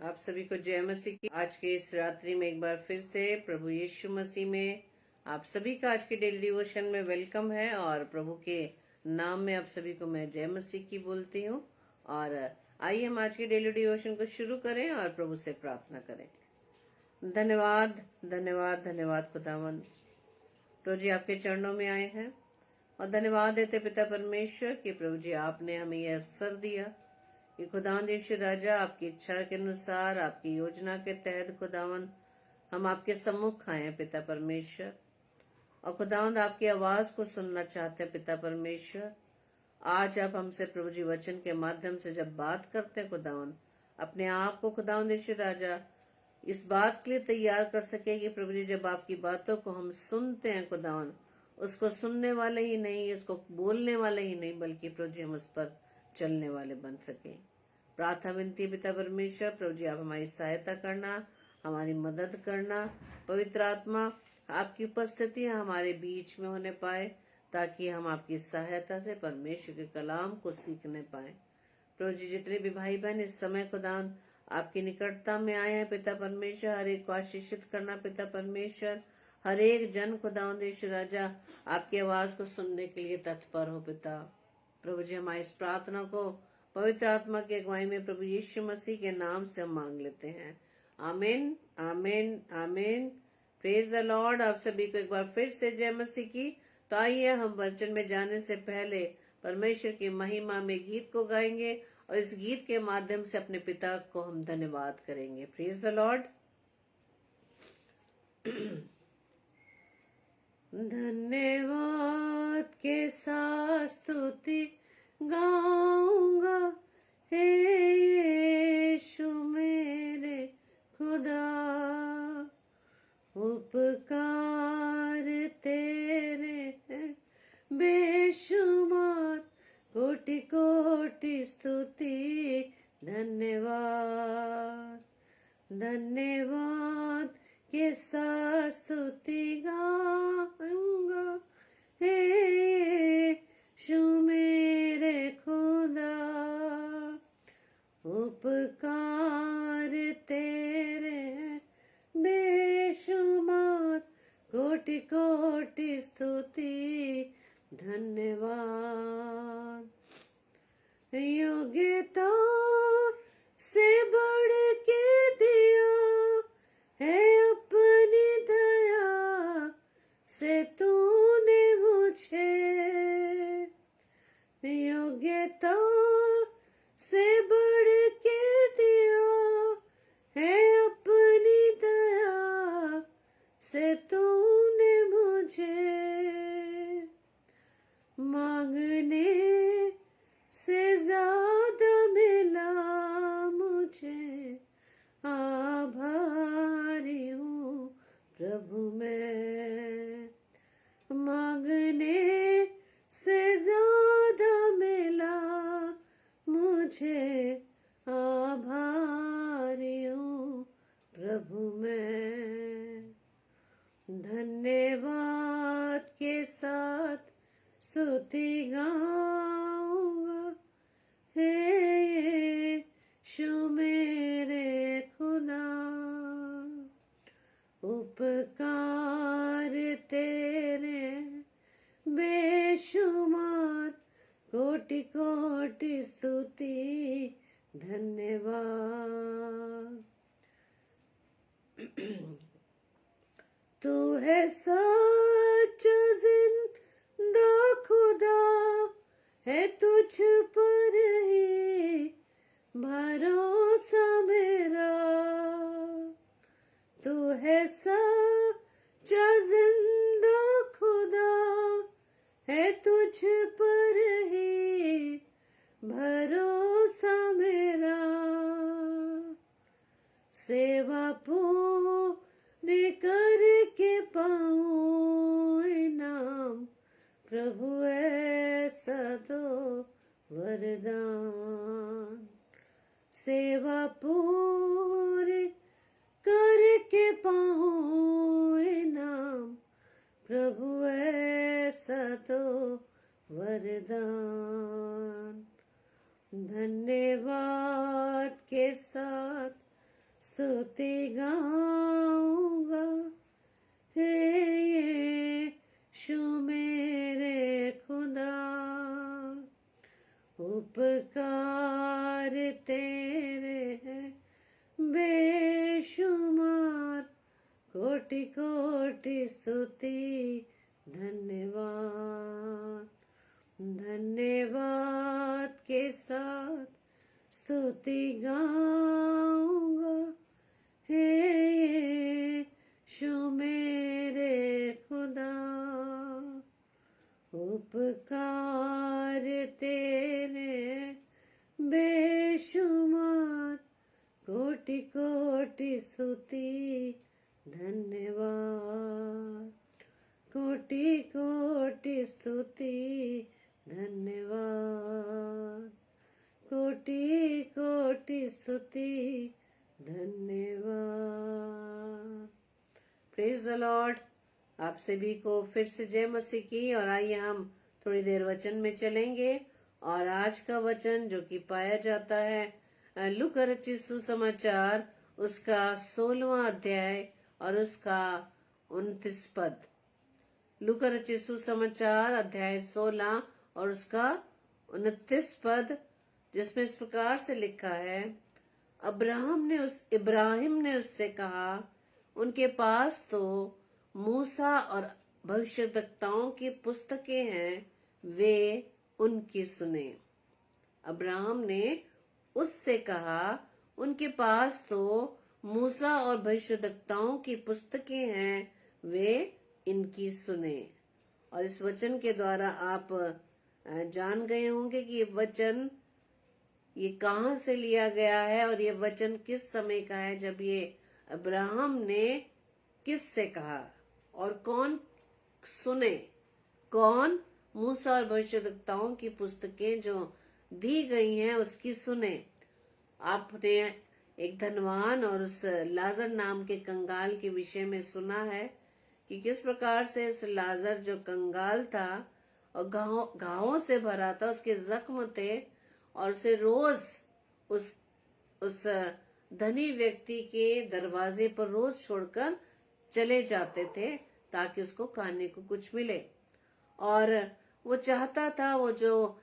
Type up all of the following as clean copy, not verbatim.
आप सभी को जय मसीह की। आज के इस रात्रि में एक बार फिर से प्रभु यीशु मसीह में आप सभी का आज के डेली डिवोशन में वेलकम है। और प्रभु के नाम में आप सभी को मैं जय मसीह की बोलती हूँ। और आइए हम आज के डेली डिवोशन को शुरू करें और प्रभु से प्रार्थना करें। धन्यवाद धन्यवाद धन्यवाद खुदावंद, प्रभु जी आपके चरणों में आए हैं और धन्यवाद देते पिता परमेश्वर कि प्रभु जी आपने हमें यह अवसर दिया कि खुदावंद यीशु राजा आपकी इच्छा के अनुसार आपकी योजना के तहत खुदावंद हम आपके सम्मुख आए हैं पिता परमेश्वर। और खुदावंद आपकी आवाज को सुनना चाहते हैं पिता परमेश्वर। आज आप हमसे प्रभु जी वचन के माध्यम से जब बात करते हैं खुदावंद, अपने आप को खुदावंद यीशु राजा इस बात के लिए तैयार कर सके कि प्रभु जी जब आपकी बातों को हम सुनते हैं खुदावंद, उसको सुनने वाले ही नहीं, उसको बोलने वाले ही नहीं, बल्कि प्रभु जी हम उस पर चलने वाले बन सके। प्रार्थना विनती पिता परमेश्वर, प्रभु जी आप हमारी सहायता करना, हमारी मदद करना। पवित्र आत्मा आपकी उपस्थिति हमारे बीच में होने पाए ताकि हम आपकी सहायता से परमेश्वर के कलाम को सीखने पाए। प्रभु जी जितने भी भाई बहन इस समय खुदावंद आपकी निकटता में आए हैं पिता परमेश्वर, हर एक को आशीषित करना पिता परमेश्वर। हर एक जन खुदावंद यीशु राजा आपकी आवाज को सुनने के लिए तत्पर हो पिता। प्रभु जी हमारी इस प्रार्थना को पवित्र आत्मा की अगुवाई में प्रभु यीशु मसीह के नाम से हम मांग लेते हैं। आमीन आमीन आमीन। Praise the Lord. आप सभी को एक बार फिर से जय मसीह की। तो आइए हम वचन में जाने से पहले परमेश्वर की महिमा में गीत को गाएंगे और इस गीत के माध्यम से अपने पिता को हम धन्यवाद करेंगे। Praise the Lord. धन्यवाद के साथ स्तुति गाऊंगा हे यीशु मेरे खुदा, उपकार तेरे हैं बेशुमार, कोटि कोटि स्तुति धन्यवाद। धन्यवाद के साथ स्तुति गाऊंगा हे यीशु मेरे खुदा, उपकार तेरे बेशुमार, कोटि कोटि स्तुति धन्यवाद। योग्यता से बढ़ के दिया है अपनी दया से तूने मुझे, योग्यता से बढ़ के दिया है अपनी दया से तूने मुझे, मांगने से ज्यादा मिला मुझे, आभारी हूँ प्रभु मैं। मांगने से ज्यादा मिला मुझे, आभारी हूँ प्रभु मैं। धन्यवाद के साथ स्तुति गाऊंगा हे यीशु मेरे खुदा, उपकार तेरे बेशुमार, कोटि कोटि स्तुति धन्यवाद। तू है सच्चा जिंदा खुदा, है तुझ पर ही भरोसा मेरा। तू है सच्चा जिंदा खुदा, है तुझ पर ही भरोसा मेरा। सेवा पूरी करके पाऊं इनाम, प्रभु ऐसा दो वरदान। सेवा पूरी करके पाऊं इनाम, प्रभु ऐसा दो वरदान। धन्यवाद के साथ स्तुति गाऊंगा, हे यीशु मेरे खुदा। उपकार तेरे हैं बेशुमार, कोटि कोटि स्तुति धन्यवाद। धन्यवाद के साथ स्तुति गाऊंगा, हे यीशु मेरे खुदा। उपकार तेरे बेशुमार, कोटि कोटि स्तुति धन्यवाद। कोटि कोटि स्तुति धन्यवाद। कोटि कोटि स्तुति धन्यवाद। Praise the Lord. आप सभी को फिर से जय मसीह की। और आइए हम थोड़ी देर वचन में चलेंगे। और आज का वचन जो कि पाया जाता है लूका रचित सुसमाचार उसका 16वां अध्याय और उसका 29 पद। लूका रचित सुसमाचार अध्याय 16 और उसका 29 पद, जिसमें इस प्रकार से लिखा है, इब्राहिम ने उससे कहा, उनके पास तो मूसा और भविष्यद्वक्ताओं की पुस्तकें हैं, वे उनकी सुने। अब्राहम ने उससे कहा, उनके पास तो मूसा और भविष्यद्वक्ताओं की पुस्तकें हैं, वे इनकी सुने। और इस वचन के द्वारा आप जान गए होंगे कि ये वचन ये कहाँ से लिया गया है और ये वचन किस समय का है, जब ये अब्राहम ने किस से कहा और कौन सुने। कौन? मूसा और भविष्यद्वक्ताओं की पुस्तकें जो दी गई हैं उसकी सुने। आपने एक धनवान और उस लाजर नाम के कंगाल के विषय में सुना है कि किस प्रकार से उस लाजर जो कंगाल था और घावों से भरा था, उसके जख्म थे और उसे रोज उस धनी व्यक्ति के दरवाजे पर रोज छोड़कर चले जाते थे ताकि उसको खाने को कुछ मिले। और वो चाहता था, वो जो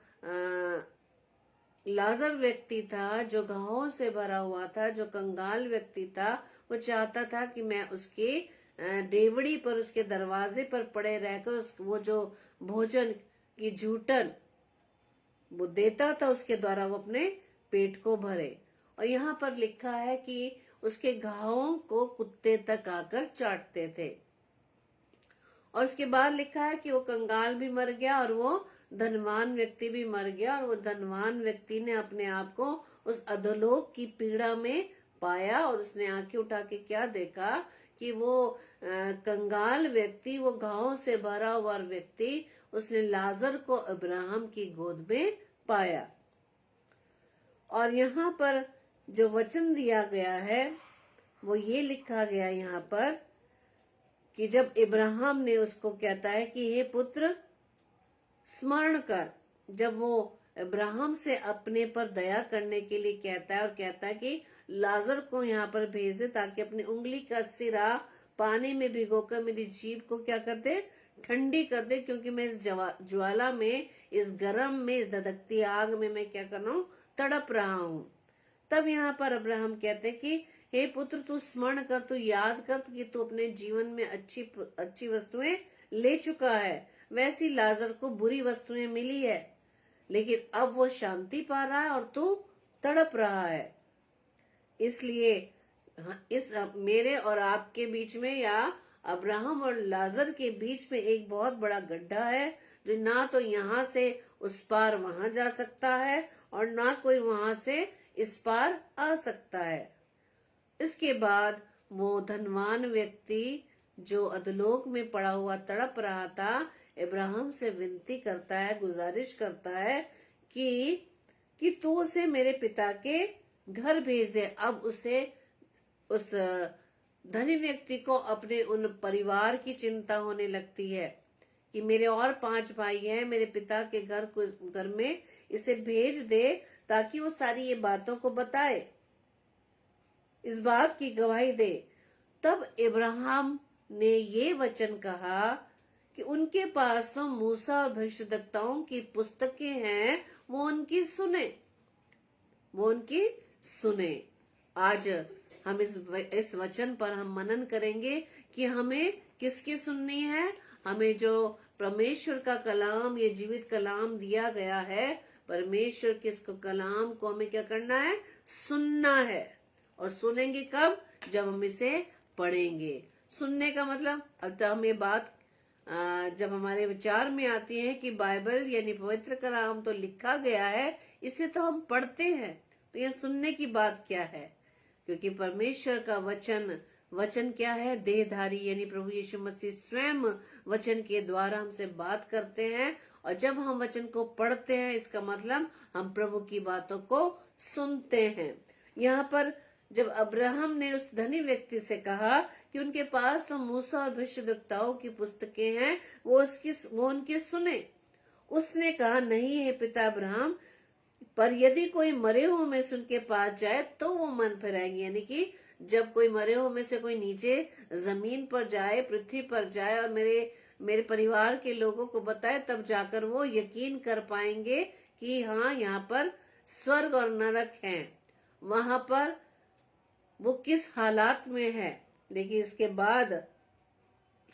लाजर व्यक्ति था जो घावों से भरा हुआ था, जो कंगाल व्यक्ति था, वो चाहता था कि मैं उसके डेवड़ी पर, उसके दरवाजे पर पड़े रहकर वो जो भोजन की जूठन वो देता था, उसके द्वारा वो अपने पेट को भरे। और यहाँ पर लिखा है कि उसके घावों को कुत्ते तक आकर चाटते थे। और उसके बाद लिखा है कि वो कंगाल भी मर गया और वो धनवान व्यक्ति भी मर गया। और वो धनवान व्यक्ति ने अपने आप को उस अधोलोक की पीड़ा में पाया और उसने आंखें उठा के क्या देखा कि वो कंगाल व्यक्ति, वो घावों से भरा हुआ व्यक्ति, उसने लाजर को अब्राहम की गोद में पाया। और यहाँ पर जो वचन दिया गया है वो ये लिखा गया यहाँ पर कि जब इब्राहिम ने उसको कहता है कि हे पुत्र स्मरण कर, जब वो इब्राहिम से अपने पर दया करने के लिए कहता है और कहता है कि लाजर को यहाँ पर भेज दे ताकि अपनी उंगली का सिरा पानी में भिगोकर मेरी जीभ को क्या कर दे, ठंडी कर दे, क्योंकि मैं इस ज्वाला में, इस गरम में, इस धधकती आग में मैं क्या कर रहा हूँ, तड़प रहा हूँ। तब यहाँ पर अब्राहम कहते हैं कि हे पुत्र तू स्मरण कर, तू याद कर कि तू अपने जीवन में अच्छी वस्तुएं ले चुका है, वैसी लाजर को बुरी वस्तुएं मिली है, लेकिन अब वो शांति पा रहा है और तू तड़प रहा है। इसलिए इस मेरे और आपके बीच में, या अब्राहम और लाजर के बीच में एक बहुत बड़ा गड्ढा है जो ना तो यहाँ से उस पार वहां जा सकता है और ना कोई वहां से इस पार आ सकता है। इसके बाद वो धनवान व्यक्ति जो अधलोक में पड़ा हुआ तड़प रहा था, इब्राहिम से विनती करता है, गुजारिश करता है कि तू उसे मेरे पिता के घर भेज दे। अब उसे, उस धनी व्यक्ति को अपने उन परिवार की चिंता होने लगती है कि मेरे और 5 भाई हैं, मेरे पिता के घर में इसे भेज दे ताकि वो सारी ये बातों को बताए। इस बात की गवाही दे। तब इब्राहिम ने ये वचन कहा कि उनके पास तो मूसा और भविष्यद्वक्ताओं की पुस्तकें हैं, वो उनकी सुने। आज हम इस वचन पर हम मनन करेंगे कि हमें किसकी सुननी है। हमें जो परमेश्वर का कलाम, ये जीवित कलाम दिया गया है, परमेश्वर के इसको कलाम को हमें क्या करना है, सुनना है। और सुनेंगे कब, जब हम इसे पढ़ेंगे। सुनने का मतलब, अब तो हम ये बात जब हमारे विचार में आती है कि बाइबल यानी पवित्र कलाम तो लिखा गया है, इसे तो हम पढ़ते हैं, तो यह सुनने की बात क्या है। क्योंकि परमेश्वर का वचन क्या है, देहधारी यानी प्रभु यीशु मसीह स्वयं वचन के द्वारा हमसे बात करते हैं। और जब हम वचन को पढ़ते हैं, इसका मतलब हम प्रभु की बातों को सुनते हैं। यहाँ पर जब अब्राहम ने उस धनी व्यक्ति से कहा कि उनके पास तो मूसा और भविष्यद्वक्ताओं की पुस्तकें हैं, वो उनकी सुने। उसने कहा, नहीं है पिता अब्राहम, पर यदि कोई मरे हुए में से उनके पास जाए तो वो मन फिराएंगे। यानी कि जब कोई मरे हुए में से कोई नीचे जमीन पर जाए, पृथ्वी पर जाए और मेरे परिवार के लोगों को बताए, तब जाकर वो यकीन कर पाएंगे कि हाँ, यहाँ पर स्वर्ग और नरक हैं, वहां पर वो किस हालात में है। लेकिन इसके बाद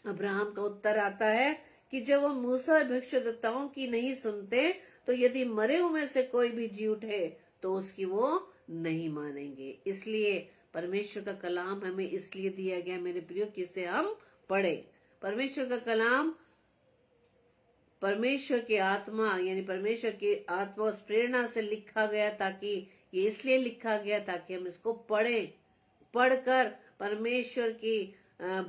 अब्राहम का उत्तर आता है कि जब वो मूसा और भविष्यद्वक्ताओं की नहीं सुनते, तो यदि मरे हुए में से कोई भी जी उठे तो उसकी वो नहीं मानेंगे। इसलिए परमेश्वर का कलाम हमें इसलिए दिया गया मेरे प्रियो, कि इसे हम पढ़े। परमेश्वर का कलाम परमेश्वर की आत्मा यानी परमेश्वर की आत्मा उस प्रेरणा से लिखा गया, ताकि ये इसलिए लिखा गया ताकि हम इसको पढ़कर परमेश्वर की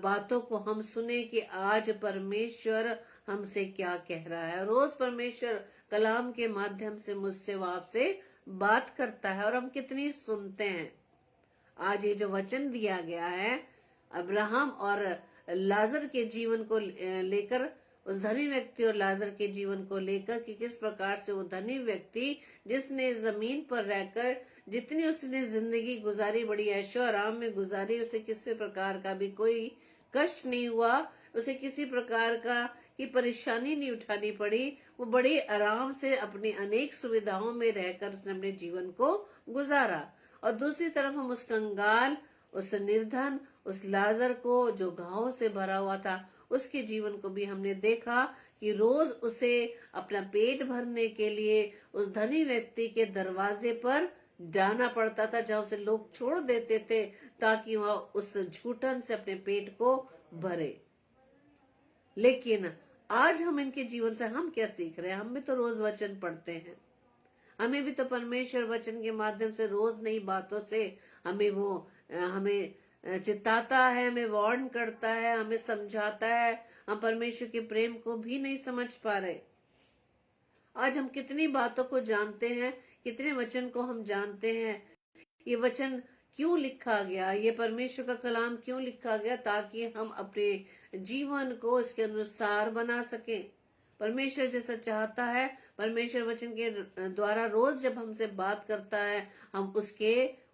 बातों को हम सुने कि आज परमेश्वर हमसे क्या कह रहा है। रोज परमेश्वर कलाम के माध्यम से मुझसे व आपसे बात करता है, और हम कितनी सुनते हैं। आज ये जो वचन दिया गया है अब्राहम और लाजर के जीवन को लेकर, उस धनी व्यक्ति और लाजर के जीवन को लेकर, कि किस प्रकार से वो धनी व्यक्ति जिसने जमीन पर रहकर जितनी उसने जिंदगी गुजारी, बड़ी ऐशो आराम में गुजारी, उसे किसी प्रकार का भी कोई कष्ट नहीं हुआ, उसे किसी प्रकार का की परेशानी नहीं उठानी पड़ी। वो बड़े आराम से अपनी अनेक सुविधाओं में रहकर उसने अपने जीवन को गुजारा। और दूसरी तरफ हम उस कंगाल, उस निर्धन, उस लाजर को जो घावों से भरा हुआ था, उसके जीवन को भी हमने देखा कि रोज उसे अपना पेट भरने के लिए उस धनी व्यक्ति के दरवाजे पर जाना पड़ता था, जहां उसे लोग छोड़ देते थे ताकि वह उस झूठन से अपने पेट को भरे। लेकिन आज हम इनके जीवन से हम क्या सीख रहे हैं? हम भी तो रोज वचन पढ़ते हैं, हमें भी तो परमेश्वर वचन के माध्यम से रोज नई बातों से हमें चिताता है, हमें वार्न करता है, हमें समझाता है। हम परमेश्वर के प्रेम को भी नहीं समझ पा रहे। आज हम कितनी बातों को जानते हैं, कितने वचन को हम जानते हैं। ये वचन क्यों लिखा गया, ये परमेश्वर का कलाम क्यों लिखा गया? ताकि हम अपने जीवन को इसके अनुसार बना सकें। परमेश्वर जैसा चाहता है, परमेश्वर वचन के द्वारा रोज जब हमसे बात करता है, हम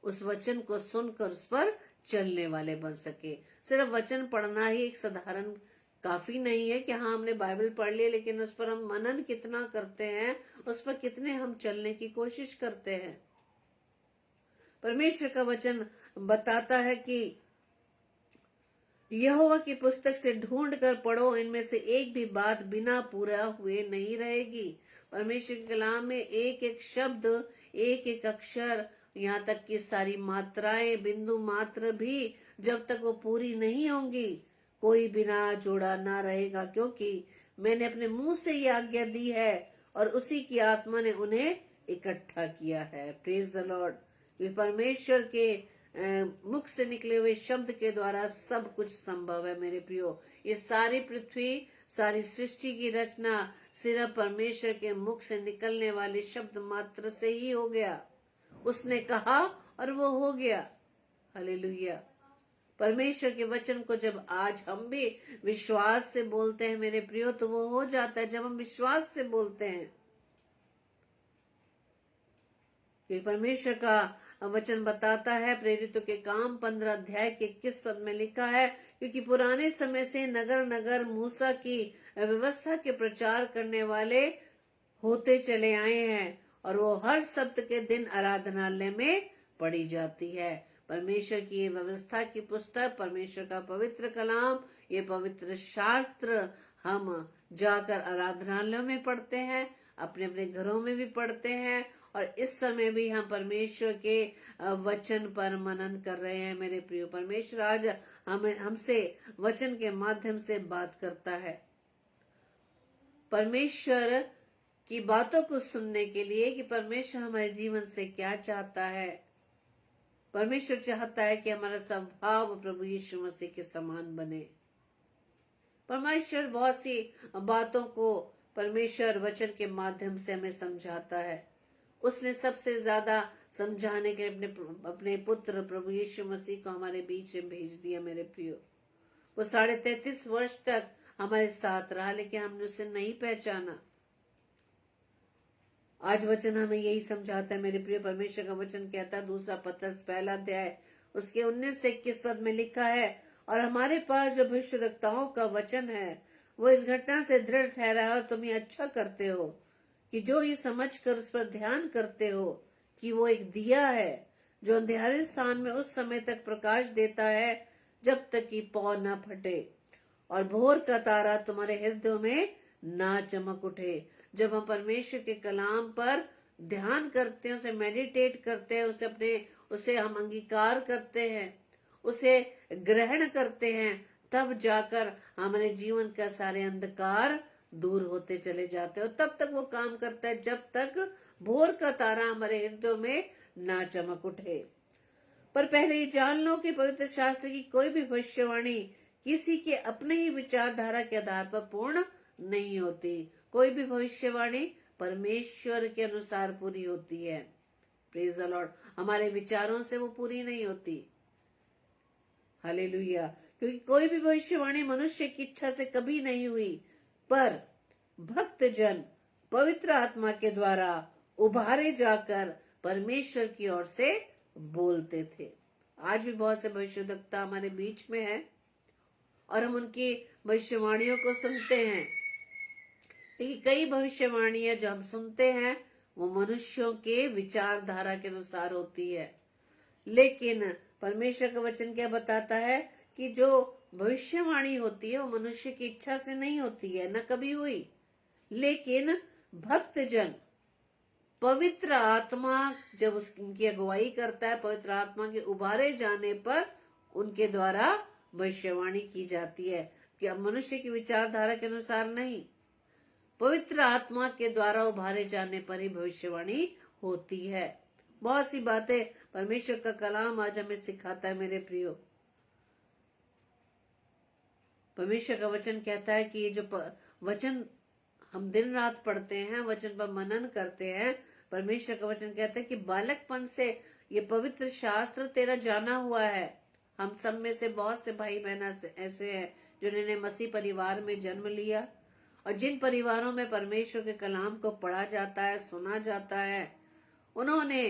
उस वचन को सुनकर उस पर चलने वाले बन सके। सिर्फ वचन पढ़ना ही एक साधारण काफी नहीं है कि हाँ, हमने बाइबल पढ़ ली, लेकिन उस पर हम मनन कितना करते हैं, उस पर कितने हम चलने की कोशिश करते हैं। परमेश्वर का वचन बताता है कि यहोवा की पुस्तक से ढूंढ कर पढ़ो, इनमें से एक भी बात बिना पूरा हुए नहीं रहेगी। परमेश्वर के कलाम में एक एक शब्द, एक एक अक्षर, यहाँ तक कि सारी मात्राएं, बिंदु मात्र भी जब तक वो पूरी नहीं होंगी, कोई बिना जोड़ा ना रहेगा। क्योंकि मैंने अपने मुंह से ये आज्ञा दी है और उसी की आत्मा ने उन्हें इकट्ठा किया है। Praise the Lord. परमेश्वर के मुख से निकले हुए शब्द के द्वारा सब कुछ संभव है मेरे प्रियो। ये सारी पृथ्वी, सारी सृष्टि की रचना सिर्फ परमेश्वर के मुख से निकलने वाले शब्द मात्र से ही हो गया। उसने कहा और वो हो गया। हालेलुया। परमेश्वर के वचन को जब आज हम भी विश्वास से बोलते हैं मेरे प्रियो, तो वो हो जाता है जब हम विश्वास से बोलते हैं। कि परमेश्वर का वचन बताता है। प्रेरितों के काम 15 अध्याय के 21 पद में लिखा है, क्योंकि पुराने समय से नगर नगर मूसा की व्यवस्था के प्रचार करने वाले होते चले आए हैं और वो हर सप्त के दिन आराधनालय में पढ़ी जाती है। परमेश्वर की ये व्यवस्था की पुस्तक, परमेश्वर का पवित्र कलाम, ये पवित्र शास्त्र हम जाकर आराधनालयों में पढ़ते हैं, अपने अपने घरों में भी पढ़ते हैं, और इस समय भी हम परमेश्वर के वचन पर मनन कर रहे हैं। मेरे प्रिय, परमेश्वर आज हमसे वचन के माध्यम से बात करता है। परमेश्वर की बातों को सुनने के लिए कि परमेश्वर हमारे जीवन से क्या चाहता है। परमेश्वर चाहता है कि हमारा स्वभाव प्रभु यीशु मसीह के समान बने। परमेश्वर बहुत सी बातों को परमेश्वर वचन के माध्यम से हमें समझाता है। उसने सबसे ज्यादा समझाने के अपने पुत्र प्रभु यीशु मसीह को हमारे बीच में भेज दिया। मेरे प्रियो, वो 33.5 वर्ष तक हमारे साथ रहा, लेकिन हमने उसे नहीं पहचाना। आज वचन हमें यही समझाता है। मेरे प्रिय, परमेश्वर का वचन कहता है, 2 पत्रस 1 अध्याय उसके 19 से 21 पद में लिखा है, और हमारे पास जो भविष्यद्वक्ताओं का वचन है वो इस घटना से दृढ़ ठहरा है, और तुम ये अच्छा करते हो कि जो ये समझ कर उस पर ध्यान करते हो कि वो एक दिया है जो अंधेरे स्थान में उस समय तक प्रकाश देता है जब तक कि पौ न फटे और भोर का तारा तुम्हारे हृदयों में ना चमक उठे। जब हम परमेश्वर के कलाम पर ध्यान करते हैं, उसे मेडिटेट करते हैं, उसे हम अंगीकार करते हैं, उसे ग्रहण करते हैं, तब जाकर हमारे जीवन का सारे अंधकार दूर होते चले जाते हैं। और तब तक वो काम करता है जब तक भोर का तारा हमारे हृदयों में ना चमक उठे। पर पहले ये जान लो कि पवित्र शास्त्र की कोई भी भविष्यवाणी किसी के अपने ही विचारधारा के आधार पर पूर्ण नहीं होती। कोई भी भविष्यवाणी परमेश्वर के अनुसार पूरी होती है। Praise the Lord. हमारे विचारों से वो पूरी नहीं होती। हालेलुया। क्योंकि कोई भी भविष्यवाणी मनुष्य की इच्छा से कभी नहीं हुई, पर भक्त जन पवित्र आत्मा के द्वारा उभारे जाकर परमेश्वर की ओर से बोलते थे। आज भी बहुत से भविष्यद्वक्ता हमारे बीच में हैं और हम उनकी भविष्यवाणियों को सुनते हैं। लेकिन कई भविष्यवाणियां जो हम सुनते हैं वो मनुष्यों के विचारधारा के अनुसार होती है। लेकिन परमेश्वर का वचन क्या बताता है कि जो भविष्यवाणी होती है वो मनुष्य की इच्छा से नहीं होती है, न कभी हुई। लेकिन भक्तजन पवित्र आत्मा जब उनकी अगुवाई करता है, पवित्र आत्मा के उभारे जाने पर उनके द्वारा भविष्यवाणी की जाती है कि अब मनुष्य की विचारधारा के अनुसार नहीं, पवित्र आत्मा के द्वारा उभारे जाने पर ही भविष्यवाणी होती है। बहुत सी बातें परमेश्वर का कलाम आज हमें सिखाता है। मेरे प्रियो, परमेश्वर का वचन कहता है कि ये जो वचन हम दिन रात पढ़ते हैं, वचन पर मनन करते हैं, परमेश्वर का वचन कहता है कि बालकपन से ये पवित्र शास्त्र तेरा जाना हुआ है। हम सब में से बहुत से भाई बहन ऐसे हैं जिन्होंने मसीह परिवार में जन्म लिया, और जिन परिवारों में परमेश्वर के कलाम को पढ़ा जाता है, सुना जाता है, उन्होंने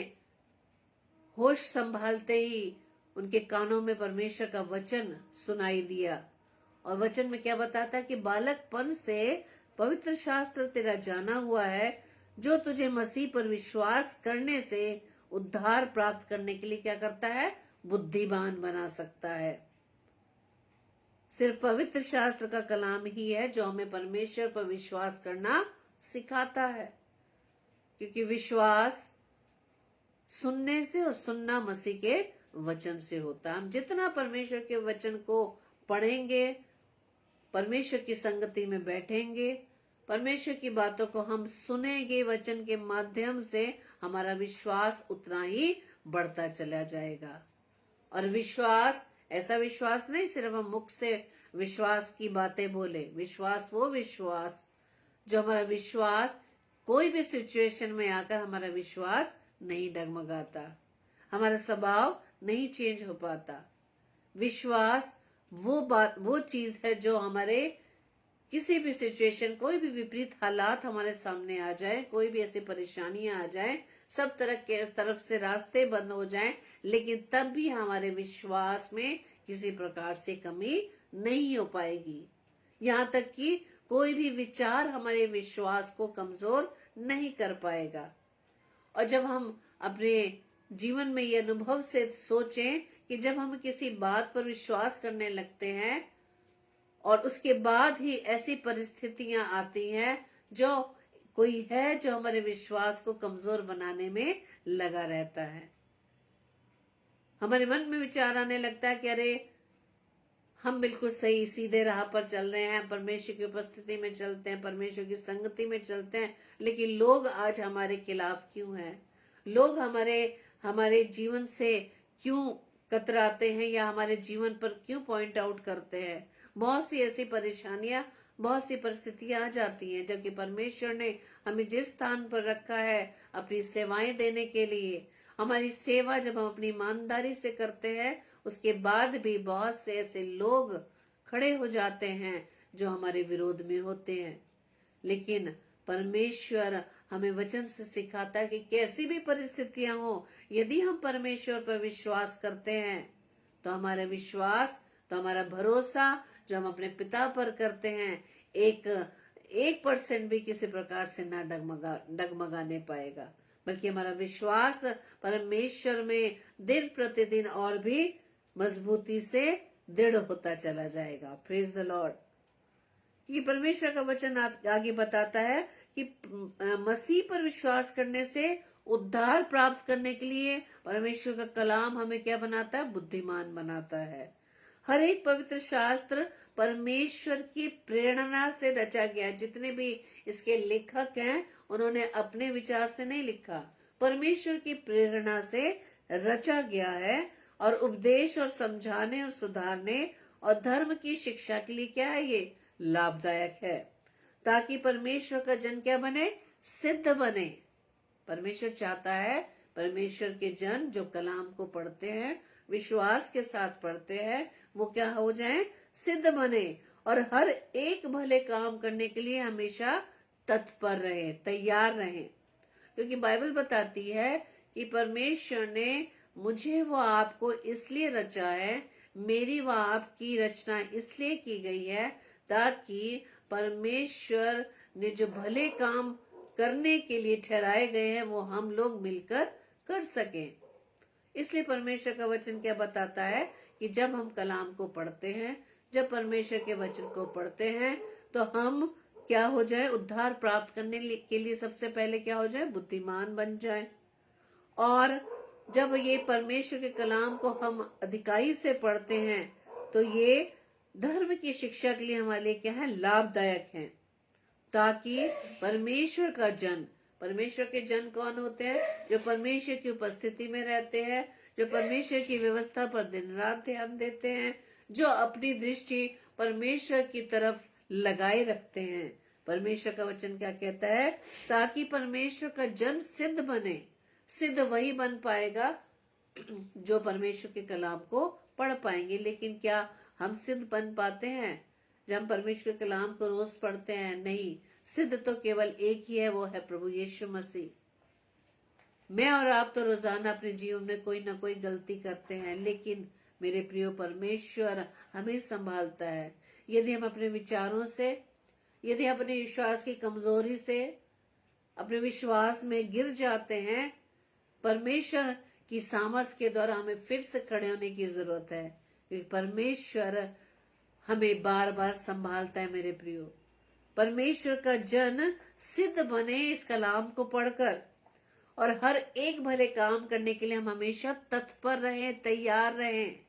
होश संभालते ही उनके कानों में परमेश्वर का वचन सुनाई दिया। और वचन में क्या बताता है कि बालकपन से पवित्र शास्त्र तेरा जाना हुआ है, जो तुझे मसीह पर विश्वास करने से उद्धार प्राप्त करने के लिए क्या करता है, बुद्धिमान बना सकता है। सिर्फ पवित्र शास्त्र का कलाम ही है जो हमें परमेश्वर पर विश्वास करना सिखाता है, क्योंकि विश्वास सुनने से और सुनना मसीह के वचन से होता है। हम जितना परमेश्वर के वचन को पढ़ेंगे, परमेश्वर की संगति में बैठेंगे, परमेश्वर की बातों को हम सुनेंगे, वचन के माध्यम से हमारा विश्वास उतना ही बढ़ता चला जाएगा। और विश्वास, ऐसा विश्वास नहीं सिर्फ हम मुख से विश्वास की बातें बोले, विश्वास वो विश्वास जो हमारा विश्वास कोई भी सिचुएशन में आकर हमारा विश्वास नहीं डगमगाता, हमारा स्वभाव नहीं चेंज हो पाता। विश्वास वो चीज है जो हमारे किसी भी सिचुएशन, कोई भी विपरीत हालात हमारे सामने आ जाए, कोई भी ऐसी परेशानियां आ जाए, सब तरफ से रास्ते बंद हो जाएं, लेकिन तब भी हमारे विश्वास में किसी प्रकार से कमी नहीं हो पाएगी। यहाँ तक कि कोई भी विचार हमारे विश्वास को कमजोर नहीं कर पाएगा। और जब हम अपने जीवन में ये अनुभव से सोचें कि जब हम किसी बात पर विश्वास करने लगते हैं और उसके बाद ही ऐसी परिस्थितियां आती हैं जो कोई है जो हमारे विश्वास को कमजोर बनाने में लगा रहता है, हमारे मन में विचार आने लगता है कि अरे हम बिल्कुल सही सीधे राह पर चल रहे हैं, परमेश्वर की उपस्थिति में चलते हैं, परमेश्वर की संगति में चलते हैं, लेकिन लोग आज हमारे खिलाफ क्यों हैं? लोग हमारे जीवन से क्यों कतराते हैं या हमारे जीवन पर क्यों पॉइंट आउट करते हैं? बहुत सी ऐसी परेशानियां, बहुत सी परिस्थितियां आ जाती हैं, जबकि परमेश्वर ने हमें जिस स्थान पर रखा है अपनी सेवाएं देने के लिए, हमारी सेवा जब हम अपनी ईमानदारी से करते हैं, उसके बाद भी बहुत से ऐसे लोग खड़े हो जाते हैं जो हमारे विरोध में होते हैं। लेकिन परमेश्वर हमें वचन से सिखाता है कि कैसी भी परिस्थितियां हो, यदि हम परमेश्वर पर विश्वास करते हैं तो हमारा विश्वास, तो हमारा भरोसा जो हम अपने पिता पर करते हैं, 1% भी किसी प्रकार से ना डगमगाने पाएगा, बल्कि हमारा विश्वास परमेश्वर में दिन प्रतिदिन और भी मजबूती से दृढ़ होता चला जाएगा। Praise the Lord. कि परमेश्वर का वचन आगे बताता है कि मसीह पर विश्वास करने से उद्धार प्राप्त करने के लिए परमेश्वर का कलाम हमें क्या बनाता है? बुद्धिमान बनाता है। हर एक पवित्र शास्त्र परमेश्वर की प्रेरणा से रचा गया है। जितने भी इसके लेखक हैं, उन्होंने अपने विचार से नहीं लिखा, परमेश्वर की प्रेरणा से रचा गया है। और उपदेश और समझाने और सुधारने और धर्म की शिक्षा के लिए क्या है? ये लाभदायक है, ताकि परमेश्वर का जन क्या बने? सिद्ध बने। परमेश्वर चाहता है परमेश्वर के जन जो कलाम को पढ़ते हैं, विश्वास के साथ पढ़ते हैं, वो क्या हो जाएं? सिद्ध बने और हर एक भले काम करने के लिए हमेशा तत्पर रहे, तैयार रहे। क्योंकि बाइबल बताती है कि परमेश्वर ने मुझे व आपको इसलिए रचा है, मेरी व आपकी रचना इसलिए की गई है ताकि परमेश्वर ने जो भले काम करने के लिए ठहराए गए हैं वो हम लोग मिलकर कर सकें। इसलिए परमेश्वर का वचन क्या बताता है कि जब हम कलाम को पढ़ते हैं, जब परमेश्वर के वचन को पढ़ते हैं, तो हम क्या हो जाए? उद्धार प्राप्त करने के लिए सबसे पहले क्या हो जाए? बुद्धिमान बन जाए। और जब ये परमेश्वर के कलाम को हम अधिकाई से पढ़ते हैं तो ये धर्म की शिक्षा के लिए हमारे लिए क्या है? लाभदायक है, ताकि परमेश्वर का जन, परमेश्वर के जन कौन होते हैं? जो परमेश्वर की उपस्थिति में रहते हैं, जो परमेश्वर की व्यवस्था पर दिन रात ध्यान देते हैं, जो अपनी दृष्टि परमेश्वर की तरफ लगाए रखते हैं। परमेश्वर का वचन क्या कहता है? ताकि परमेश्वर का जन सिद्ध बने। सिद्ध वही बन पाएगा जो परमेश्वर के कलाम को पढ़ पाएंगे। लेकिन क्या हम सिद्ध बन पाते हैं जब हम परमेश्वर के कलाम को रोज पढ़ते हैं? नहीं। सिद्ध तो केवल एक ही है, वो है प्रभु यीशु मसीह। मैं और आप तो रोजाना अपने जीवन में कोई ना कोई गलती करते हैं, लेकिन मेरे प्रिय परमेश्वर हमें संभालता है। यदि हम अपने विचारों से, यदि अपने विश्वास की कमजोरी से, अपने विश्वास में गिर जाते हैं, परमेश्वर की सामर्थ के द्वारा हमें फिर से खड़े होने की जरूरत है, क्योंकि परमेश्वर हमें बार बार संभालता है। मेरे प्रियो, परमेश्वर का जन सिद्ध बने इस कलाम को पढ़कर, और हर एक भले काम करने के लिए हम हमेशा तत्पर रहें, तैयार रहें।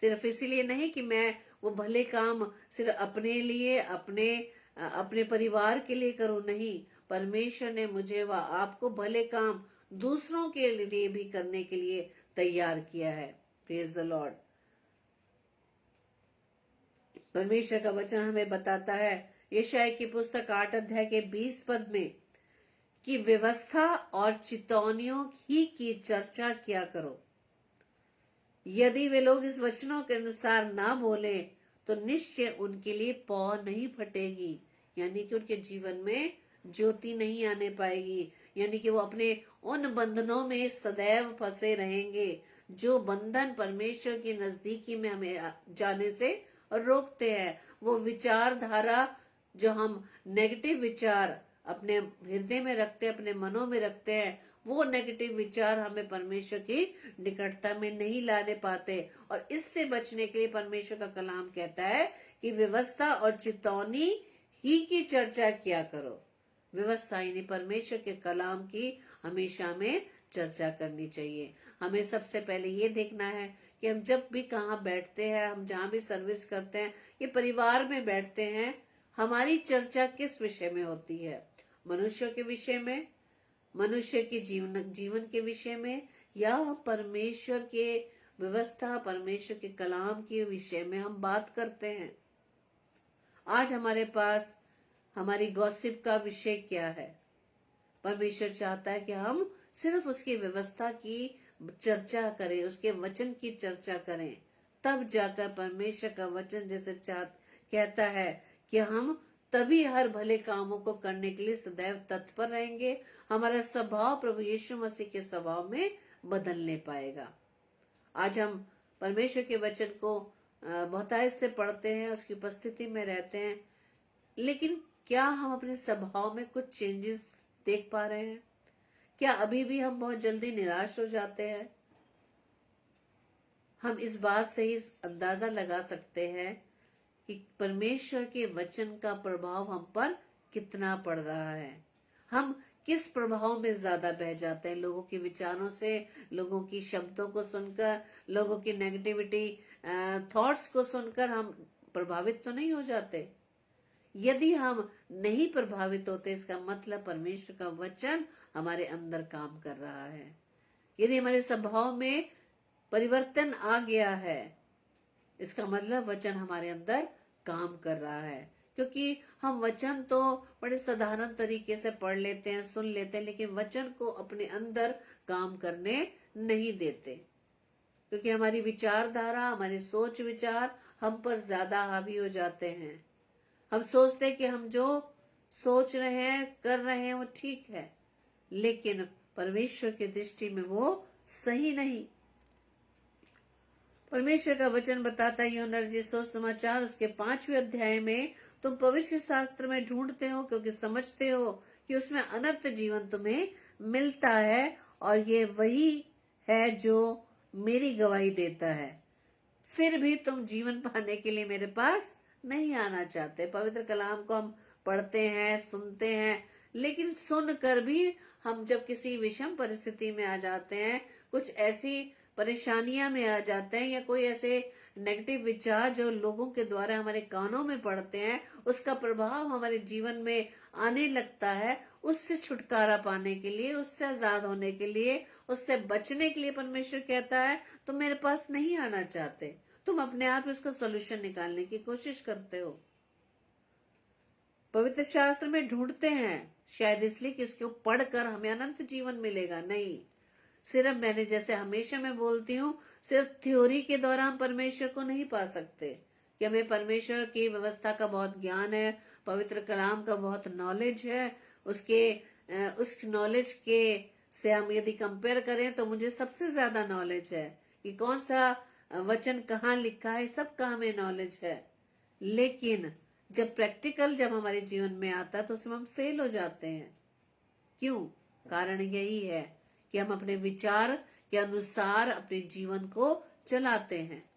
सिर्फ इसीलिए नहीं कि मैं वो भले काम सिर्फ अपने लिए, अपने परिवार के लिए करूं, नहीं। परमेश्वर ने मुझे व आपको भले काम दूसरों के लिए भी करने के लिए तैयार किया है। Praise the Lord. परमेश्वर का वचन हमें बताता है यशायाह की पुस्तक 8 अध्याय के 20 पद में कि व्यवस्था और चितौनियों ही की चर्चा किया करो। यदि वे लोग इस वचनों के अनुसार ना बोले तो निश्चय उनके लिए पौ नहीं फटेगी, यानी कि उनके जीवन में ज्योति नहीं आने पाएगी, यानी कि वो अपने उन बंधनों में सदैव फंसे रहेंगे जो बंधन परमेश्वर की नजदीकी में हमें जाने से रोकते हैं। वो विचारधारा जो हम नेगेटिव विचार अपने हृदय में रखते हैं, अपने मनों में रखते हैं, वो नेगेटिव विचार हमें परमेश्वर की निकटता में नहीं लाने पाते। और इससे बचने के लिए परमेश्वर का कलाम कहता है कि व्यवस्था और चितौनी ही की चर्चा किया करो। व्यवस्था यानी परमेश्वर के कलाम की हमेशा में चर्चा करनी चाहिए। हमें सबसे पहले ये देखना है कि हम जब भी कहाँ बैठते हैं, हम जहाँ भी सर्विस करते हैं, ये परिवार में बैठते हैं, हमारी चर्चा किस विषय में होती है? मनुष्य के विषय में, मनुष्य के जीवन के विषय में, या परमेश्वर के व्यवस्था, परमेश्वर के कलाम के विषय में हम बात करते हैं? आज हमारे पास हमारी गॉसिप का विषय क्या है? परमेश्वर चाहता है कि हम सिर्फ उसकी व्यवस्था की चर्चा करें, उसके वचन की चर्चा करें, तब जाकर परमेश्वर का वचन जैसे कहता है कि हम तभी हर भले कामों को करने के लिए सदैव तत्पर रहेंगे। हमारा स्वभाव प्रभु यीशु मसीह के स्वभाव में बदलने पाएगा। आज हम परमेश्वर के वचन को बहुतायत से पढ़ते हैं, उसकी उपस्थिति में रहते हैं, लेकिन क्या हम अपने स्वभाव में कुछ चेंजेस देख पा रहे हैं? क्या अभी भी हम बहुत जल्दी निराश हो जाते हैं? हम इस बात से ही अंदाजा लगा सकते हैं कि परमेश्वर के वचन का प्रभाव हम पर कितना पड़ रहा है। हम किस प्रभाव में ज्यादा बह जाते हैं? लोगों के विचारों से, लोगों की शब्दों को सुनकर, लोगों की नेगेटिविटी थॉट्स को सुनकर हम प्रभावित तो नहीं हो जाते? यदि हम नहीं प्रभावित होते, इसका मतलब परमेश्वर का वचन हमारे अंदर काम कर रहा है। यदि हमारे स्वभाव में परिवर्तन आ गया है, इसका मतलब वचन हमारे अंदर काम कर रहा है। क्योंकि हम वचन तो बड़े साधारण तरीके से पढ़ लेते हैं, सुन लेते हैं, लेकिन वचन को अपने अंदर काम करने नहीं देते, क्योंकि हमारी विचारधारा, हमारे सोच विचार हम पर ज्यादा हावी हो जाते हैं। हम सोचते हैं कि हम जो सोच रहे हैं, कर रहे हैं, वो ठीक है, लेकिन परमेश्वर की दृष्टि में वो सही नहीं। परमेश्वर का वचन बताता है, यूहन्ना रचित सुसमाचार उसके 5वें अध्याय में, तुम पवित्र शास्त्र में ढूंढते हो क्योंकि समझते हो कि उसमें अनंत जीवन तुम्हें मिलता है, और ये वही है जो मेरी गवाही देता है। फिर भी तुम जीवन पाने के लिए मेरे पास नहीं आना चाहते। पवित्र कलाम को हम पढ़ते हैं, सुनते हैं, लेकिन सुनकर भी हम जब किसी विषम परिस्थिति में आ जाते हैं, कुछ ऐसी परेशानियां में आ जाते हैं, या कोई ऐसे नेगेटिव विचार जो लोगों के द्वारा हमारे कानों में पड़ते हैं, उसका प्रभाव हमारे जीवन में आने लगता है, उससे छुटकारा पाने के लिए, उससे आजाद होने के लिए, उससे बचने के लिए परमेश्वर कहता है तुम मेरे पास नहीं आना चाहते, तुम अपने आप उसका सोल्यूशन निकालने की कोशिश करते हो। पवित्र शास्त्र में ढूंढते हैं शायद इसलिए कि इसको पढ़कर हमें अनंत जीवन मिलेगा। नहीं, सिर्फ मैंने जैसे हमेशा मैं बोलती हूँ, सिर्फ थ्योरी के द्वारा हम परमेश्वर को नहीं पा सकते। कि हमें परमेश्वर की व्यवस्था का बहुत ज्ञान है, पवित्र कलाम का बहुत नॉलेज है, उस नॉलेज के से हम यदि कंपेयर करें तो मुझे सबसे ज्यादा नॉलेज है कि कौन सा वचन कहाँ लिखा है, सबका हमें नॉलेज है। लेकिन जब प्रैक्टिकल जब हमारे जीवन में आता है तो उसमें हम फेल हो जाते हैं। क्यों? कारण यही है कि हम अपने विचार के अनुसार अपने जीवन को चलाते हैं।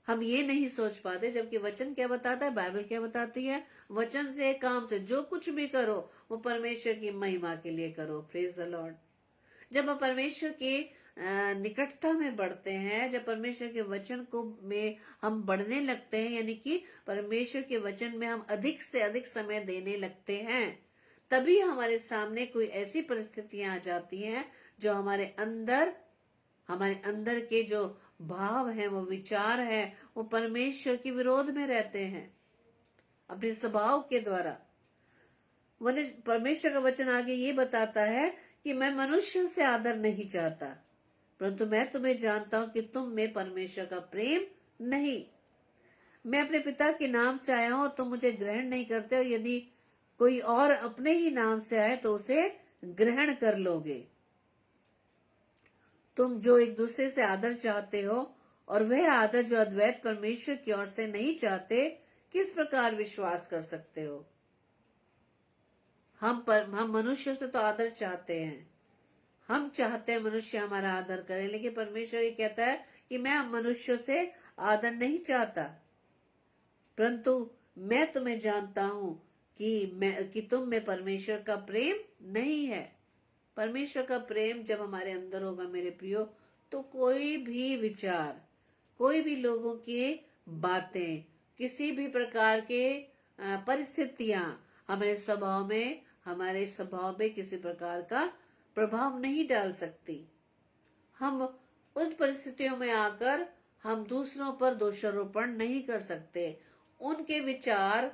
हम ये नहीं सोच पाते, जबकि वचन क्या बताता है, बाइबल क्या बताती है, वचन से, काम से जो कुछ भी करो वो परमेश्वर की महिमा के लिए करो। Praise the Lord. जब हम परमेश्वर के निकटता में बढ़ते हैं, जब परमेश्वर के वचन को में हम बढ़ने लगते हैं, यानी कि परमेश्वर के वचन में हम अधिक से अधिक समय देने लगते हैं, तभी हमारे सामने कोई ऐसी परिस्थितियां आ जाती हैं जो हमारे अंदर के जो भाव हैं, वो विचार हैं, वो परमेश्वर के विरोध में रहते हैं अपने स्वभाव के द्वारा। परमेश्वर का वचन आगे ये बताता है कि मैं मनुष्य से आदर नहीं चाहता, परंतु मैं तुम्हें जानता हूं कि तुम में परमेश्वर का प्रेम नहीं। मैं अपने पिता के नाम से आया हूं और तुम मुझे ग्रहण नहीं करते, और यदि कोई और अपने ही नाम से आए तो उसे ग्रहण कर लोगे। तुम जो एक दूसरे से आदर चाहते हो और वह आदर जो अद्वैत परमेश्वर की ओर से नहीं चाहते, किस प्रकार विश्वास कर सकते हो? हम मनुष्य से तो आदर चाहते हैं, हम चाहते हैं मनुष्य हमारा आदर करे, लेकिन परमेश्वर ये कहता है कि मैं मनुष्य से आदर नहीं चाहता, परंतु मैं तुम्हें जानता हूं कि तुम में परमेश्वर का प्रेम नहीं है। परमेश्वर का प्रेम जब हमारे अंदर होगा मेरे प्रियो, तो कोई भी विचार, कोई भी लोगों की बातें, किसी भी प्रकार के परिस्थितियां हमारे स्वभाव में किसी प्रकार का प्रभाव नहीं डाल सकती। हम उन परिस्थितियों में आकर हम दूसरों पर दोषारोपण नहीं कर सकते। उनके विचार,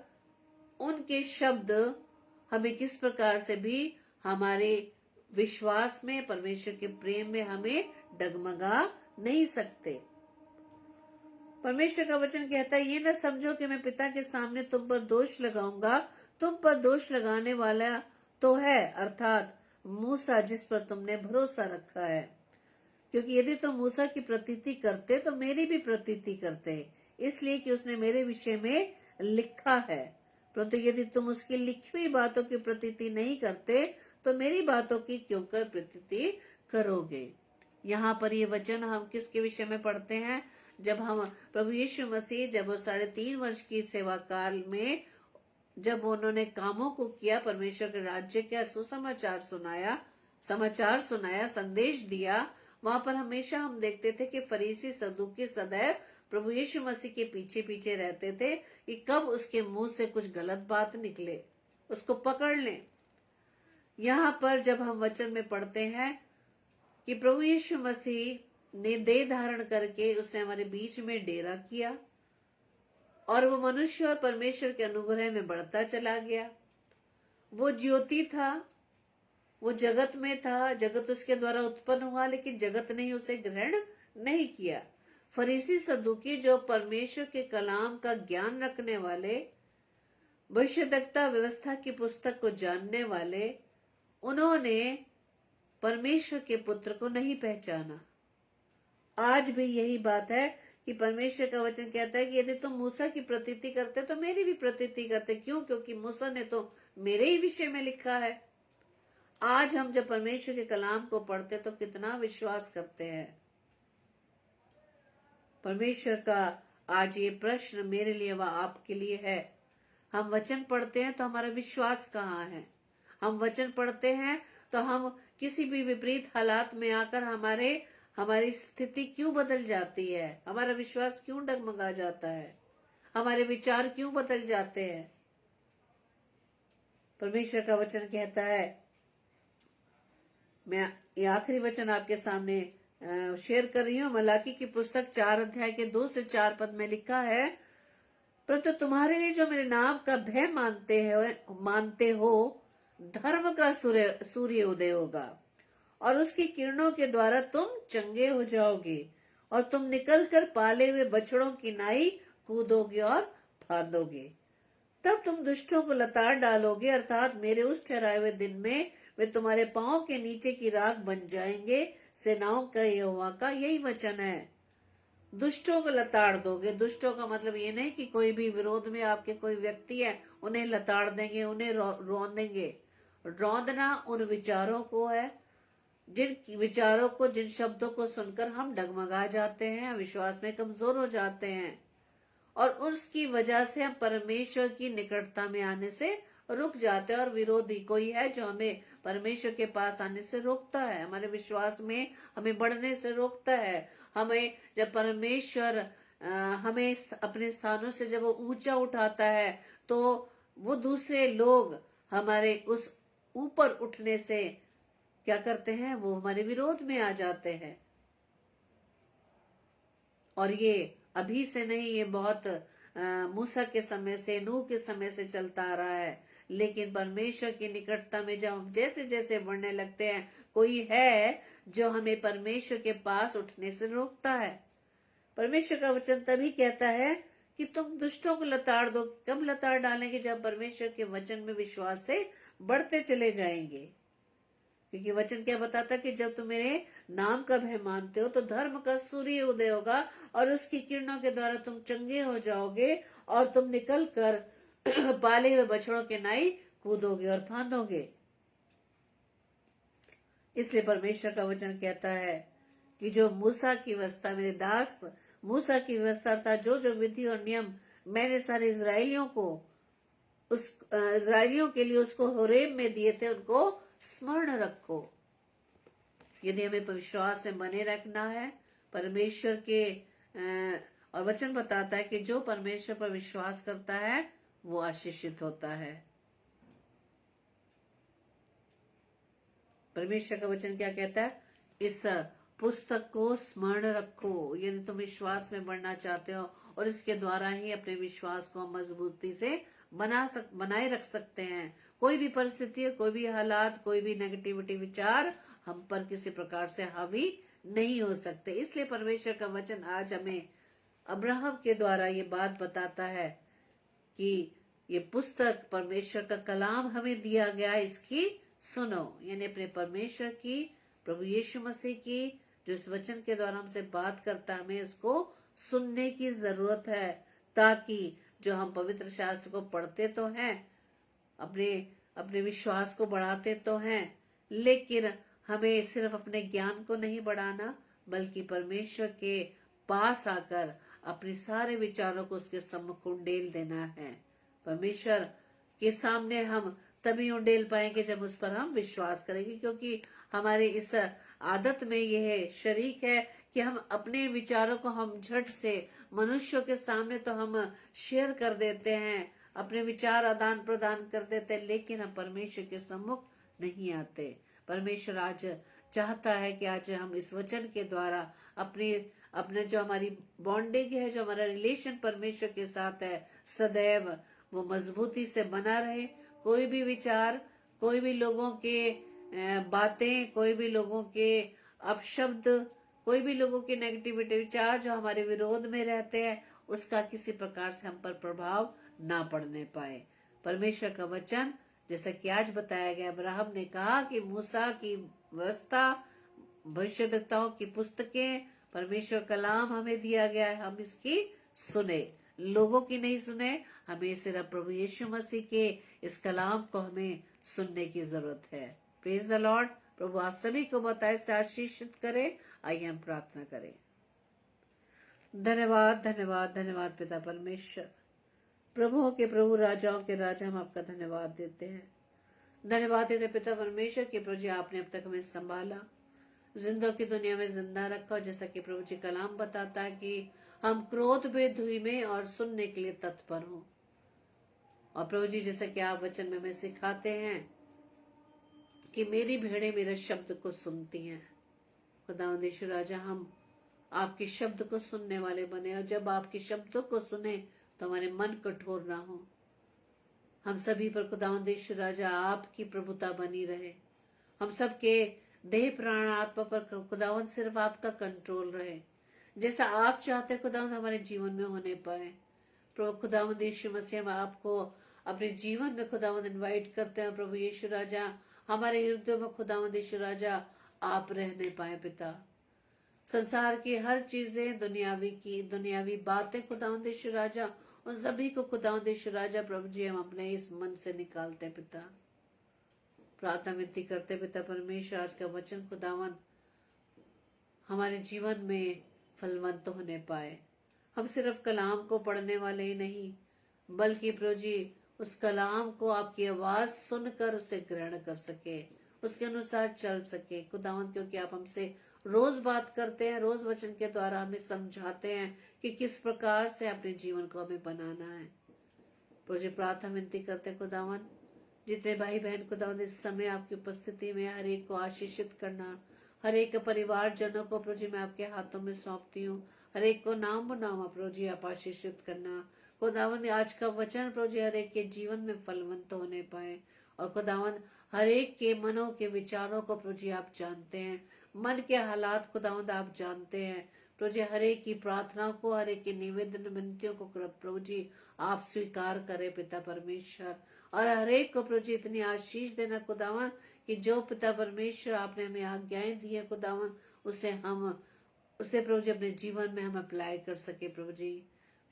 उनके शब्द हमें किस प्रकार से भी हमारे विश्वास में, परमेश्वर के प्रेम में हमें डगमगा नहीं सकते। परमेश्वर का वचन कहता है, ये न समझो कि मैं पिता के सामने तुम पर दोष लगाऊंगा। तुम पर दोष लगाने वाला तो है, अर्थात मूसा, जिस पर तुमने भरोसा रखा है। क्योंकि यदि तुम मूसा की प्रतीति करते तो मेरी भी प्रतीति करते, इसलिए कि उसने मेरे विषय में लिखा है। परंतु यदि तुम उसकी लिखी हुई बातों की प्रतीति नहीं करते तो मेरी बातों की क्यों कर प्रतीति करोगे? यहाँ पर ये वचन हम किसके विषय में पढ़ते हैं? जब हम प्रभु यीशु मसीह, जब वो 3.5 वर्ष की सेवा काल में जब उन्होंने कामों को किया, परमेश्वर के राज्य का सुसमाचार समाचार सुनाया, संदेश दिया, वहां पर हमेशा हम देखते थे कि फरीसी सदूकी सदैव प्रभु यीशु मसीह के पीछे पीछे रहते थे कि कब उसके मुंह से कुछ गलत बात निकले, उसको पकड़ लें। यहाँ पर जब हम वचन में पढ़ते हैं कि प्रभु यीशु मसीह ने देह धारण करके उसने हमारे बीच में डेरा किया और वो मनुष्य और परमेश्वर के अनुग्रह में बढ़ता चला गया। वो ज्योति था, वो जगत में था, जगत उसके द्वारा उत्पन्न हुआ, लेकिन जगत ने उसे ग्रहण नहीं किया। फरीसी सदूकी, जो परमेश्वर के कलाम का ज्ञान रखने वाले, भविष्यद्वक्ता व्यवस्था की पुस्तक को जानने वाले, उन्होंने परमेश्वर के पुत्र को नहीं पहचाना। आज भी यही बात है कि परमेश्वर का वचन कहता है कि यदि तुम मूसा की प्रतीति करते तो मेरी भी प्रतीति करते। क्यों? क्योंकि मूसा ने तो मेरे ही विषय में लिखा है। आज हम जब परमेश्वर के कलाम को पढ़ते तो कितना विश्वास करते हैं। परमेश्वर का आज ये प्रश्न मेरे लिए व आपके लिए है। हम वचन पढ़ते हैं तो हमारा विश्वास कहाँ है? हम वचन पढ़ते हैं तो हम किसी भी विपरीत हालात में आकर हमारी स्थिति क्यों बदल जाती है? हमारा विश्वास क्यों डगमगा जाता है? हमारे विचार क्यों बदल जाते हैं? परमेश्वर का वचन कहता है, मैं ये आखिरी वचन आपके सामने शेयर कर रही हूँ। मलाकी की पुस्तक 4 अध्याय के 2 से 4 पद में लिखा है, परंतु तुम्हारे लिए जो मेरे नाम का भय मानते हो, धर्म का सूर्य उदय होगा और उसकी किरणों के द्वारा तुम चंगे हो जाओगे और तुम निकलकर पाले हुए बछड़ों की नाई कूदोगे और फांदोगे। तब तुम दुष्टों को लताड़ डालोगे, अर्थात मेरे उस ठहराए हुए दिन में वे तुम्हारे पांव के नीचे की राख बन जाएंगे। सेनाओं का यहोवा का यही वचन है। दुष्टों को लताड़ दोगे। दुष्टों का मतलब ये नहीं कि कोई भी विरोध में आपके कोई व्यक्ति है उन्हें लताड़ देंगे, उन्हें रौंदेंगे। रौंदना उन विचारों को है, जिन शब्दों को सुनकर हम डगमगा जाते हैं, विश्वास में कमजोर हो जाते हैं और उसकी वजह से हम परमेश्वर की निकटता में आने से रुक जाते हैं। और विरोधी कोई है जो हमें परमेश्वर के पास आने से रोकता है, हमारे विश्वास में हमें बढ़ने से रोकता है। हमें जब परमेश्वर हमें अपने स्थानों से जब वो ऊंचा उठाता है तो वो दूसरे लोग हमारे उस ऊपर उठने से क्या करते हैं? वो हमारे विरोध में आ जाते हैं। और ये अभी से नहीं, ये बहुत मूसा के समय से, नूह के समय से चलता आ रहा है। लेकिन परमेश्वर की निकटता में जब हम जैसे जैसे बढ़ने लगते हैं, कोई है जो हमें परमेश्वर के पास उठने से रोकता है। परमेश्वर का वचन तभी कहता है कि तुम दुष्टों को लताड़ दो। कब लताड़ डालेंगे? जब परमेश्वर के वचन में विश्वास से बढ़ते चले जाएंगे। क्योंकि वचन क्या बताता है कि जब तुम मेरे नाम का भय मानते हो तो धर्म का सूर्य उदय होगा और उसकी किरणों के द्वारा तुम चंगे हो जाओगे और तुम निकल कर पाले हुए बछड़ों के नाई कूदोगे और फांदोगे। इसलिए परमेश्वर का वचन कहता है कि जो मूसा की व्यवस्था, मेरे दास मूसा की व्यवस्था था, जो जो विधि और नियम मैंने सारे इसराइलियों को इसराइलियों के लिए उसको होरेब में दिए थे, उनको स्मरण रखो। यदि हमें विश्वास में बने रखना है परमेश्वर के और वचन बताता है कि जो परमेश्वर पर विश्वास करता है वो आशीषित होता है। परमेश्वर का वचन क्या कहता है? इस पुस्तक को स्मरण रखो। यदि तुम विश्वास में बढ़ना चाहते हो और इसके द्वारा ही अपने विश्वास को मजबूती से बनाए रख सकते हैं। कोई भी परिस्थिति, कोई भी हालात, कोई भी नेगेटिविटी विचार हम पर किसी प्रकार से हावी नहीं हो सकते। इसलिए परमेश्वर का वचन आज हमें अब्राहम के द्वारा ये बात बताता है कि ये पुस्तक परमेश्वर का कलाम हमें दिया गया है, इसकी सुनो। यानी अपने परमेश्वर की, प्रभु यीशु मसीह की जो इस वचन के द्वारा हमसे बात करता है, हमें इसको सुनने की जरूरत है, ताकि जो हम पवित्र शास्त्र को पढ़ते तो हैं, अपने अपने विश्वास को बढ़ाते तो हैं, लेकिन हमें सिर्फ अपने ज्ञान को नहीं बढ़ाना, बल्कि परमेश्वर के पास आकर अपने सारे विचारों को उसके सम्मुख उंडेल देना है। परमेश्वर के सामने हम तभी उंडेल पाएंगे जब उस पर हम विश्वास करेंगे, क्योंकि हमारे इस आदत में यह शरीक है कि हम अपने विचारों को हम झट से मनुष्यों के सामने तो हम शेयर कर देते हैं, अपने विचार आदान प्रदान कर देते हैं, लेकिन हम परमेश्वर के सम्मुख नहीं आते। परमेश्वर आज चाहता है कि आज हम इस वचन के द्वारा अपने जो हमारी बॉन्डिंग है, जो हमारा रिलेशन परमेश्वर के साथ है, सदैव वो मजबूती से बना रहे। कोई भी विचार, कोई भी लोगों के बातें, कोई भी लोगों के अपशब्द, कोई भी लोगों के नेगेटिविटी विचार जो हमारे विरोध में रहते हैं, उसका किसी प्रकार से हम पर प्रभाव ना पड़ने पाए। परमेश्वर का वचन, जैसा कि आज बताया गया, अब्राहम ने कहा कि मूसा की व्यवस्था, भविष्यद्वक्ताओं की पुस्तकें, परमेश्वर कलाम हमें दिया गया है, हम इसकी सुने, लोगों की नहीं सुने, हमें सिर्फ प्रभु यीशु मसीह के इस कलाम को हमें सुनने की जरूरत है। Praise the Lord. प्रभु आप सभी को बताए से आशीषित करे। आइए हम प्रार्थना करें। धन्यवाद धन्यवाद धन्यवाद पिता परमेश्वर, प्रभुओं के प्रभु, राजाओं के राजा, हम आपका धन्यवाद देते हैं। धन्यवाद देते पिता परमेश्वर के प्रभु जी, आपने अब तक हमें संभाला, जिंदों की दुनिया में जिंदा रखा। जैसा कि प्रभु जी कलाम बताता है कि हम क्रोध में, धुई में और सुनने के लिए तत्पर हों। और प्रभु जी, जैसा कि आप वचन में हमें सिखाते हैं कि मेरी भेड़ें मेरे शब्द को सुनती हैं। खुदावंद यीशु राजा, हम आपके शब्द को सुनने वाले बने, और जब आपके शब्दों को सुने तो हमारे मन कठोर ना हो। हम सभी पर खुदावंद यीशु राजा आपकी प्रभुता बनी रहे। हम सबके देह प्राण आत्मा पर खुदावंद सिर्फ आपका कंट्रोल रहे। जैसा आप चाहते खुदावंद हमारे जीवन में होने पाए। प्रभु खुदावंद यीशु मसीह, हम आपको अपने जीवन में खुदावंद इनवाइट करते हैं। प्रभु यीशु राजा, हमारे हृदय में खुदावंद यीशु राजा आप रहने पाए। पिता, संसार की हर चीजें, दुनियावी बातें खुदावंद यीशु राजा, उन सभी को खुदावंद यीशु राजा प्रभु जी हम अपने इस मन से निकालते हैं। पिता, प्रार्थना विनती करते पिता परमेश्वर, आज का वचन खुदावंद हमारे जीवन में फलवंत होने पाए। हम सिर्फ कलाम को पढ़ने वाले ही नहीं, बल्कि प्रभु जी उस कलाम को, आपकी आवाज सुनकर उसे ग्रहण कर सके, उसके अनुसार चल सके खुदावंद, क्योंकि आप हमसे रोज बात करते हैं, रोज वचन के द्वारा हमें समझाते हैं कि किस प्रकार से अपने जीवन को हमें बनाना है। प्रभु जी प्रार्थना विनती करते खुदावंद, जितने भाई बहन खुदावंद इस समय आपकी उपस्थिति में, हर एक को आशीषित करना, हर एक परिवार जनों को प्रभु जी मैं आपके हाथों में सौंपती हूँ। हर एक को नाम बनाम प्रभु जी आप आशीषित करना। खुदावंद आज का वचन प्रभु जी हर एक के जीवन में फलवंत होने पाए, और खुदावंद हर एक के मनों के विचारों को प्रभु जी आप जानते हैं, मन के हालात खुदावंद आप जानते हैं। प्रभु जी हर एक की प्रार्थना को, हर एक की निवेदन विनतियों को प्रभु जी आप स्वीकार करें पिता परमेश्वर, और हर एक को प्रभु जी इतनी आशीष देना खुदावंद कि जो पिता परमेश्वर आपने हमें आज्ञाएं दी है खुदावन, उसे प्रभु जी अपने जीवन में हम अप्लाई कर सके। प्रभु जी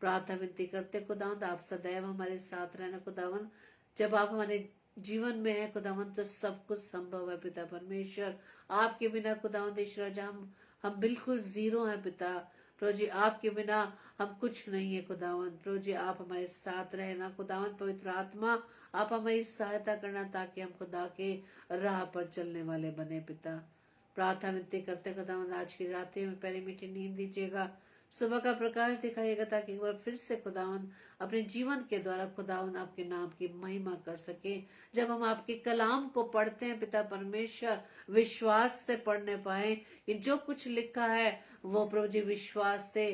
प्रार्थना विनती करते खुदावन, आप सदैव हमारे साथ रहना खुदावन। जब आप हमारे जीवन में है खुदावन तो सब कुछ संभव है पिता परमेश्वर। आपके बिना खुदावन ईश्वर हम बिल्कुल जीरो हैं पिता। प्रभु जी आपके बिना हम कुछ नहीं है खुदावन। प्रभु जी आप हमारे साथ रहना खुदावन। पवित्र आत्मा आप हमारी सहायता करना ताकि हम खुदा के राह पर चलने वाले बने पिता। प्रार्थना विनती करते खुदावन, आज की रात में पहली मीठी नींद दीजिएगा, सुबह का प्रकाश दिखाइएगा, ताकि एक बार फिर से खुदावन अपने जीवन के द्वारा खुदावन आपके नाम की महिमा कर सके। जब हम आपके कलाम को पढ़ते हैं पिता परमेश्वर, विश्वास से पढ़ने पाए कि जो कुछ लिखा है वो प्रभु जी विश्वास से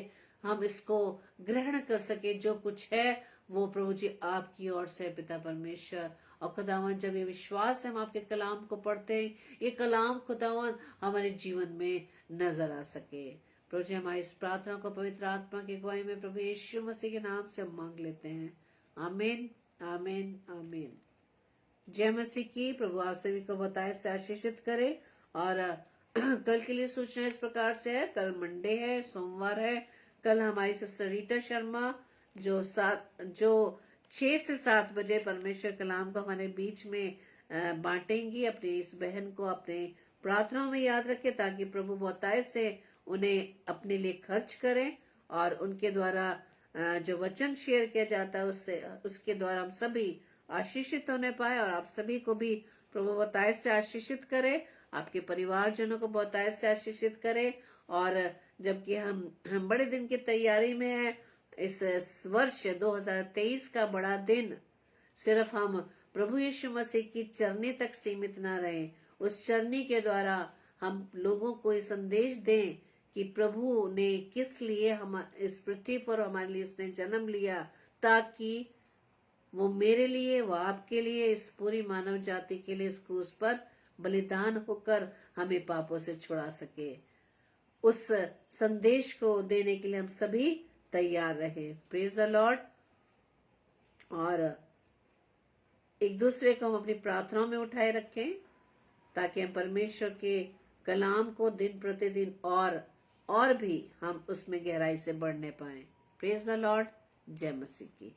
हम इसको ग्रहण कर सके। जो कुछ है वो प्रभु जी आपकी ओर से पिता परमेश्वर। और खुदावन जब ये विश्वास है हम आपके कलाम को पढ़ते हैं, ये कलाम खुदावन हमारे जीवन में नजर आ सके। प्रभु जी हमारी इस प्रार्थना को पवित्र आत्मा की अगुवाई में प्रभु यीशु मसीह के नाम से मांग लेते हैं। आमीन आमीन आमीन। जय मसीह की। प्रभु आप सभी को बताए से आशीषित करे। और कल के लिए सूचना इस प्रकार से है, कल मंडे है, सोमवार है। कल हमारी सिस्टर रीटा शर्मा जो 6 से 7 बजे परमेश्वर कलाम को हमारे बीच में बांटेंगी। अपनी इस बहन को अपने प्रार्थनाओं में याद रखें ताकि प्रभु बहुतायत से उन्हें अपने लिए खर्च करें और उनके द्वारा जो वचन शेयर किया जाता है उसके द्वारा हम सभी आशीषित होने पाए। और आप सभी को भी प्रभु बहुतायत से आशीषित करे, आपके परिवारजनों को बहुतायत से आशीषित करे। और जबकि हम बड़े दिन की तैयारी में हैं, इस वर्ष 2023 का बड़ा दिन सिर्फ हम प्रभु यीशु मसीह की चरनी तक सीमित ना रहे, उस चरनी के द्वारा हम लोगों को ये संदेश दें कि प्रभु ने किस लिए हम इस पृथ्वी पर हमारे लिए उसने जन्म लिया, ताकि वो मेरे लिए, वो आपके लिए, इस पूरी मानव जाति के लिए इस क्रूस पर बलिदान होकर हमें पापों से छुड़ा सके। उस संदेश को देने के लिए हम सभी तैयार रहे। Praise the Lord. और एक दूसरे को हम अपनी प्रार्थनाओं में उठाए रखें ताकि हम परमेश्वर के कलाम को दिन प्रतिदिन और भी हम उसमें गहराई से बढ़ने पाए। Praise the Lord. जय मसीह की।